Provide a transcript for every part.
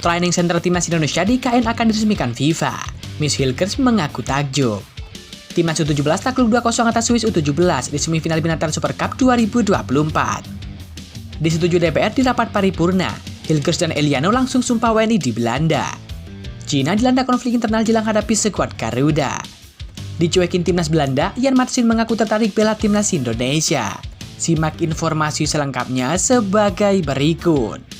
Training Center Timnas Indonesia di IKN akan diresmikan FIFA. Miss Hilgers mengaku takjub. Timnas U17 takluk 2-0 atas Swiss U17 di semifinal Binatang Super Cup 2024. Disetujui DPR di rapat paripurna, Hilgers dan Eliano langsung sumpah WNI di Belanda. Cina dilanda konflik internal jelang hadapi skuad Garuda. Dicuekin timnas Belanda, Jan Martin mengaku tertarik bela timnas Indonesia. Simak informasi selengkapnya sebagai berikut.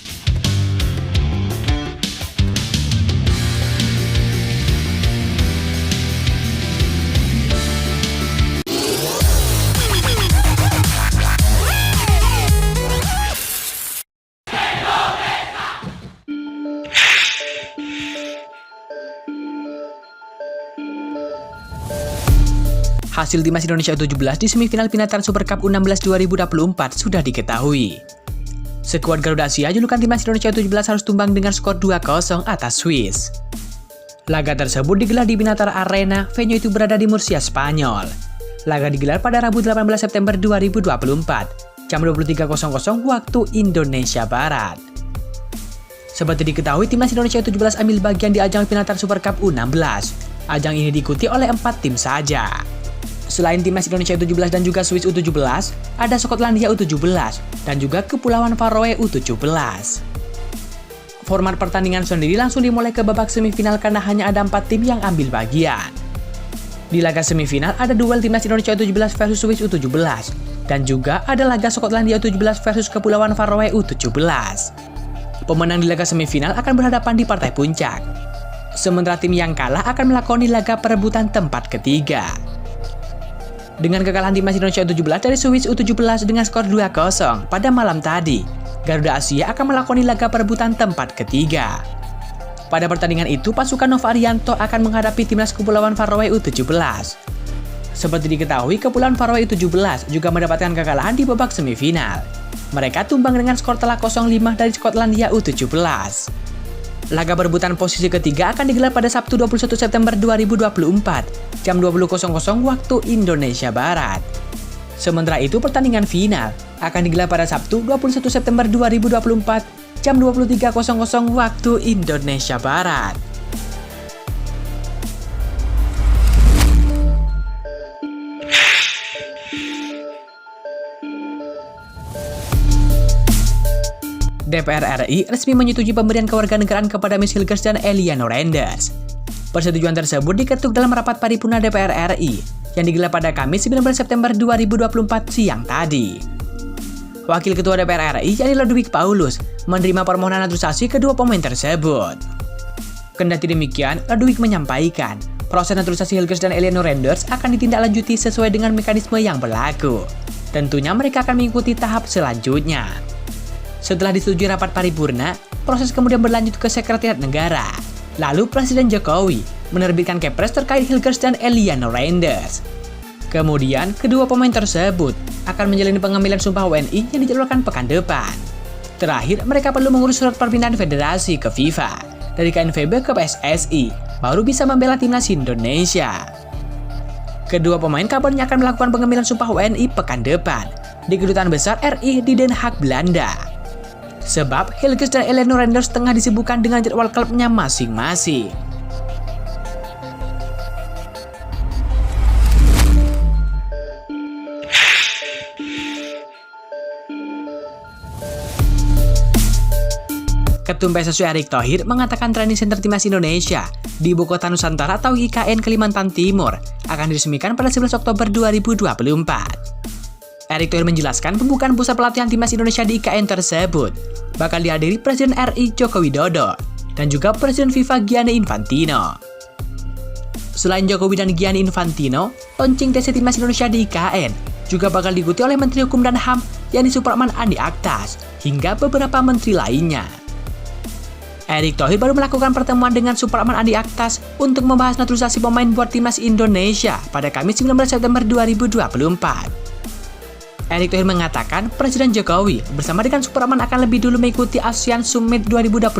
Hasil timnas Indonesia U17 di semifinal Binatang Super Cup U16 2024 sudah diketahui. Skuad Garuda Asia julukan timnas Indonesia U17 harus tumbang dengan skor 2-0 atas Swiss. Laga tersebut digelar di Binatang Arena, venue itu berada di Murcia, Spanyol. Laga digelar pada Rabu 18 September 2024, jam 23.00 waktu Indonesia Barat. Seperti diketahui, timnas Indonesia U17 ambil bagian di ajang Binatang Super Cup U16. Ajang ini diikuti oleh 4 tim saja. Selain timnas Indonesia U17 dan juga Swiss U17, ada Skotlandia U17 dan juga Kepulauan Faroe U17. Format pertandingan sendiri langsung dimulai ke babak semifinal karena hanya ada 4 tim yang ambil bagian. Di laga semifinal ada duel timnas Indonesia U17 versus Swiss U17 dan juga ada laga Skotlandia U17 versus Kepulauan Faroe U17. Pemenang di laga semifinal akan berhadapan di partai puncak. Sementara tim yang kalah akan melakoni laga perebutan tempat ketiga. Dengan kekalahan timnas Indonesia U17 dari Swiss U17 dengan skor 2-0 pada malam tadi, Garuda Asia akan melakoni laga perebutan tempat ketiga. Pada pertandingan itu, pasukan Nova Arianto akan menghadapi timnas Kepulauan Faroe U17. Seperti diketahui, Kepulauan Faroe U17 juga mendapatkan kekalahan di babak semifinal. Mereka tumbang dengan skor telak 0-5 dari Skotlandia U17. Laga perebutan posisi ketiga akan digelar pada Sabtu 21 September 2024, jam 20.00 waktu Indonesia Barat. Sementara itu, pertandingan final akan digelar pada Sabtu 21 September 2024, jam 23.00 waktu Indonesia Barat. DPR RI resmi menyetujui pemberian kewarganegaraan kepada Miss Hilgers dan Eliano Renders. Persetujuan tersebut diketuk dalam rapat paripurna DPR RI yang digelar pada Kamis 19 September 2024 siang tadi. Wakil Ketua DPR RI, yakni Ludwig Paulus, menerima permohonan naturalisasi kedua pemain tersebut. Kendati demikian, Ludwig menyampaikan, proses naturalisasi Hilgers dan Eliano Renders akan ditindaklanjuti sesuai dengan mekanisme yang berlaku. Tentunya mereka akan mengikuti tahap selanjutnya. Setelah disetujui rapat paripurna, proses kemudian berlanjut ke Sekretariat Negara. Lalu Presiden Jokowi menerbitkan Kepres terkait Hilgers dan Eliano Renders. Kemudian, kedua pemain tersebut akan menjalani pengambilan sumpah WNI yang dijadwalkan pekan depan. Terakhir, mereka perlu mengurus surat perpindahan federasi ke FIFA. Dari KNVB ke PSSI, baru bisa membela timnas Indonesia. Kedua pemain kabarnya akan melakukan pengambilan sumpah WNI pekan depan di Kedutaan Besar RI di Den Haag, Belanda. Sebab Hilgers dan Eliano Renders tengah disibukkan dengan jadwal klubnya masing-masing. Ketum PSSI Erick Thohir mengatakan Training Center Timnas Indonesia di Ibu Kota Nusantara atau IKN Kalimantan Timur akan diresmikan pada 11 Oktober 2024. Erick Thohir menjelaskan pembukaan pusat pelatihan timnas Indonesia di IKN tersebut bakal dihadiri Presiden RI Joko Widodo dan juga Presiden FIFA Gianni Infantino. Selain Jokowi dan Gianni Infantino, launching TC Timnas Indonesia di IKN juga bakal diikuti oleh Menteri Hukum dan HAM yakni Supratman Andi Aktas hingga beberapa menteri lainnya. Erick Thohir baru melakukan pertemuan dengan Supratman Andi Aktas untuk membahas naturalisasi pemain buat timnas Indonesia pada Kamis 19 September 2024. Erick Thohir mengatakan Presiden Jokowi bersama dengan Supratman akan lebih dulu mengikuti ASEAN Summit 2024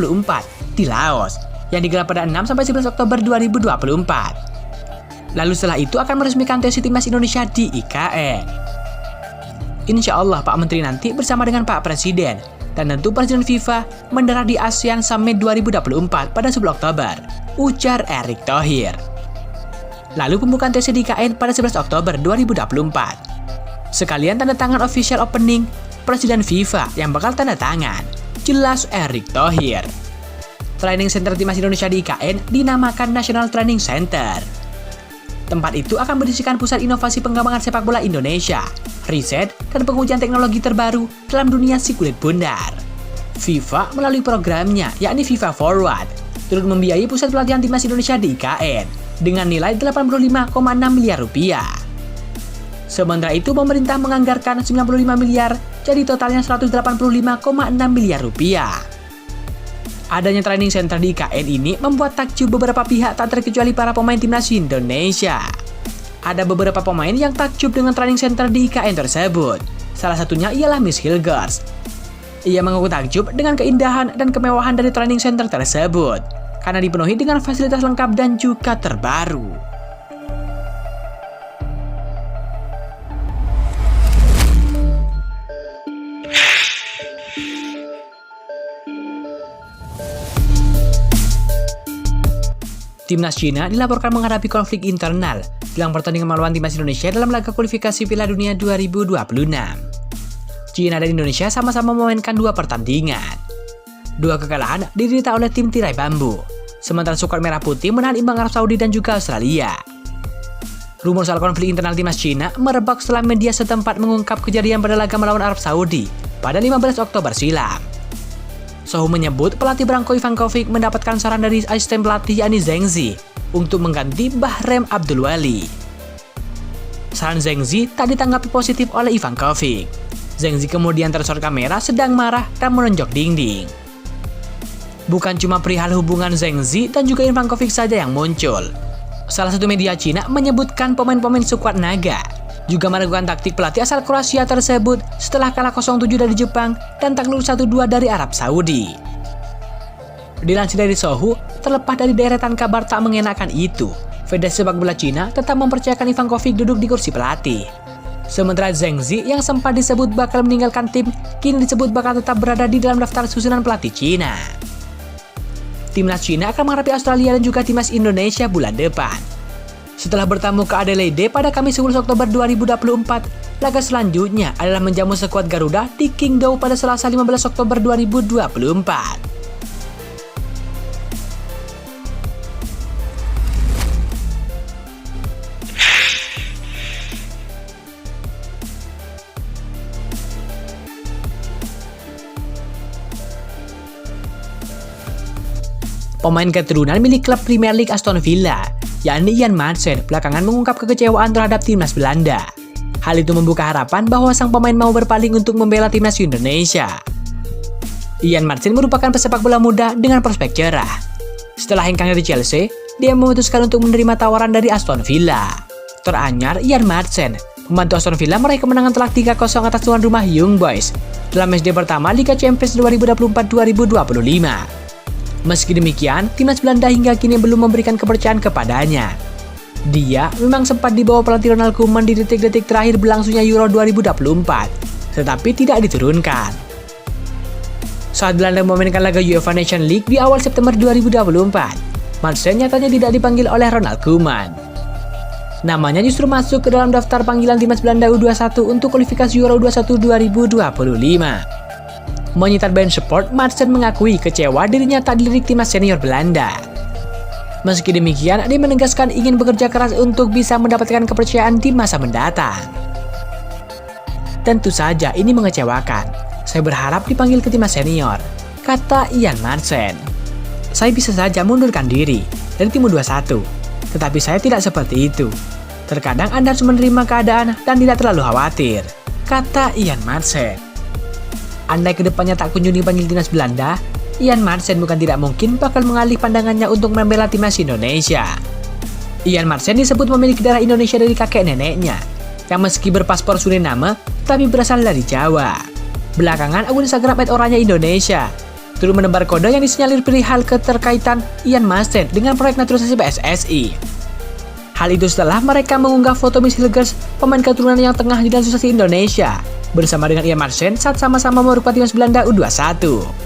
di Laos yang digelar pada 6-11 Oktober 2024. Lalu setelah itu akan meresmikan TC Timnas Indonesia di IKN. Insya Allah Pak Menteri nanti bersama dengan Pak Presiden Dan tentu Presiden FIFA mendarat di ASEAN Summit 2024 pada 10 Oktober, ujar Erick Thohir. Lalu pembukaan TC di IKN pada 11 Oktober 2024. Sekalian tanda tangan official opening Presiden FIFA yang bakal tanda tangan, jelas Erick Thohir. Training Center Timnas Indonesia di IKN dinamakan National Training Center. Tempat itu akan berisikan pusat inovasi pengembangan sepak bola Indonesia, riset, dan pengujian teknologi terbaru dalam dunia si kulit bundar. FIFA melalui programnya, yakni FIFA Forward, turut membiayai pusat pelatihan timnas Indonesia di IKN dengan nilai 85,6 miliar rupiah. Sementara itu, pemerintah menganggarkan 95 miliar, jadi totalnya 185,6 miliar rupiah. Adanya training center di IKN ini membuat takjub beberapa pihak, tak terkecuali para pemain timnas Indonesia. Ada beberapa pemain yang takjub dengan training center di IKN tersebut. Salah satunya ialah Miss Hilgers. Ia mengaku takjub dengan keindahan dan kemewahan dari training center tersebut, karena dipenuhi dengan fasilitas lengkap dan juga terbaru. Timnas Cina dilaporkan menghadapi konflik internal jelang pertandingan melawan timnas Indonesia dalam laga kualifikasi Piala Dunia 2026. Cina dan Indonesia sama-sama memainkan 2 pertandingan. 2 kekalahan diderita oleh tim tirai bambu, sementara skuad merah putih menahan imbang Arab Saudi dan juga Australia. Rumor soal konflik internal timnas Cina merebak setelah media setempat mengungkap kejadian pada laga melawan Arab Saudi pada 15 Oktober silam. Sohu menyebut pelatih Branko Ivankovic mendapatkan saran dari asisten pelatih yakni Zheng Zi untuk mengganti Bahrem Abdulwali. Saran Zheng Zi tak ditanggapi positif oleh Ivankovic. Zheng Zi kemudian tersor kamera sedang marah dan menonjok dinding. Bukan cuma perihal hubungan Zheng Zi dan juga Ivankovic saja yang muncul. Salah satu media Cina menyebutkan pemain-pemain skuad naga juga meragukan taktik pelatih asal Kroasia tersebut setelah kalah 0-7 dari Jepang dan takluk 1-2 dari Arab Saudi. Dilansir dari Sohu, terlepas dari deretan kabar tak mengenakan itu, Federasi Sepak Bola Cina tetap mempercayakan Ivankovic duduk di kursi pelatih. Sementara Zheng Zi yang sempat disebut bakal meninggalkan tim, kini disebut bakal tetap berada di dalam daftar susunan pelatih Cina. Timnas Cina akan menghadapi Australia dan juga timnas Indonesia bulan depan. Setelah bertamu ke Adelaide pada Kamis 10 Oktober 2024, laga selanjutnya adalah menjamu skuad Garuda di Qingdao pada Selasa 15 Oktober 2024. Pemain keturunan milik klub Premier League Aston Villa, yakni Ian Maatsen, belakangan mengungkap kekecewaan terhadap timnas Belanda. Hal itu membuka harapan bahwa sang pemain mau berpaling untuk membela timnas Indonesia. Ian Maatsen merupakan pesepak bola muda dengan prospek cerah. Setelah hengkang dari Chelsea, dia memutuskan untuk menerima tawaran dari Aston Villa. Teranyar, Ian Maatsen membantu Aston Villa meraih kemenangan telak 3-0 atas tuan rumah Young Boys dalam matchday pertama Liga Champions 2024-2025. Meski demikian, timnas Belanda hingga kini belum memberikan kepercayaan kepadanya. Dia memang sempat dibawa pelatih Ronald Koeman di detik-detik terakhir berlangsungnya Euro 2024, tetapi tidak diturunkan. Saat Belanda memainkan laga UEFA Nations League di awal September 2024, Maatsen nyatanya tidak dipanggil oleh Ronald Koeman. Namanya justru masuk ke dalam daftar panggilan timnas Belanda U21 untuk kualifikasi Euro 21 2025. Menyitar bench support, Maatsen mengakui kecewa dirinya tak dilirik timnas senior Belanda. Meski demikian, dia menegaskan ingin bekerja keras untuk bisa mendapatkan kepercayaan di masa mendatang. Tentu saja ini mengecewakan. Saya berharap dipanggil ke timnas senior, kata Ian Maatsen. Saya bisa saja mundurkan diri dari tim U21, tetapi saya tidak seperti itu. Terkadang Anda harus menerima keadaan dan tidak terlalu khawatir, kata Ian Maatsen. Andai kedepannya tak kunjung dipanggil timnas Belanda, Ian Maatsen bukan tidak mungkin bakal mengalih pandangannya untuk membela timnas Indonesia. Ian Maatsen disebut memiliki darah Indonesia dari kakek neneknya, yang meski berpaspor Suriname, tapi berasal dari Jawa. Belakangan, akun Instagram @oranye Indonesia turut menebar kode yang disinyalir perihal keterkaitan Ian Maatsen dengan proyek naturalisasi PSSI. Hal itu setelah mereka mengunggah foto Miss Hilgers, pemain keturunan yang tengah dinaturalisasi Indonesia, bersama dengan Ian Marsen saat sama-sama merupakan timnas Belanda U21.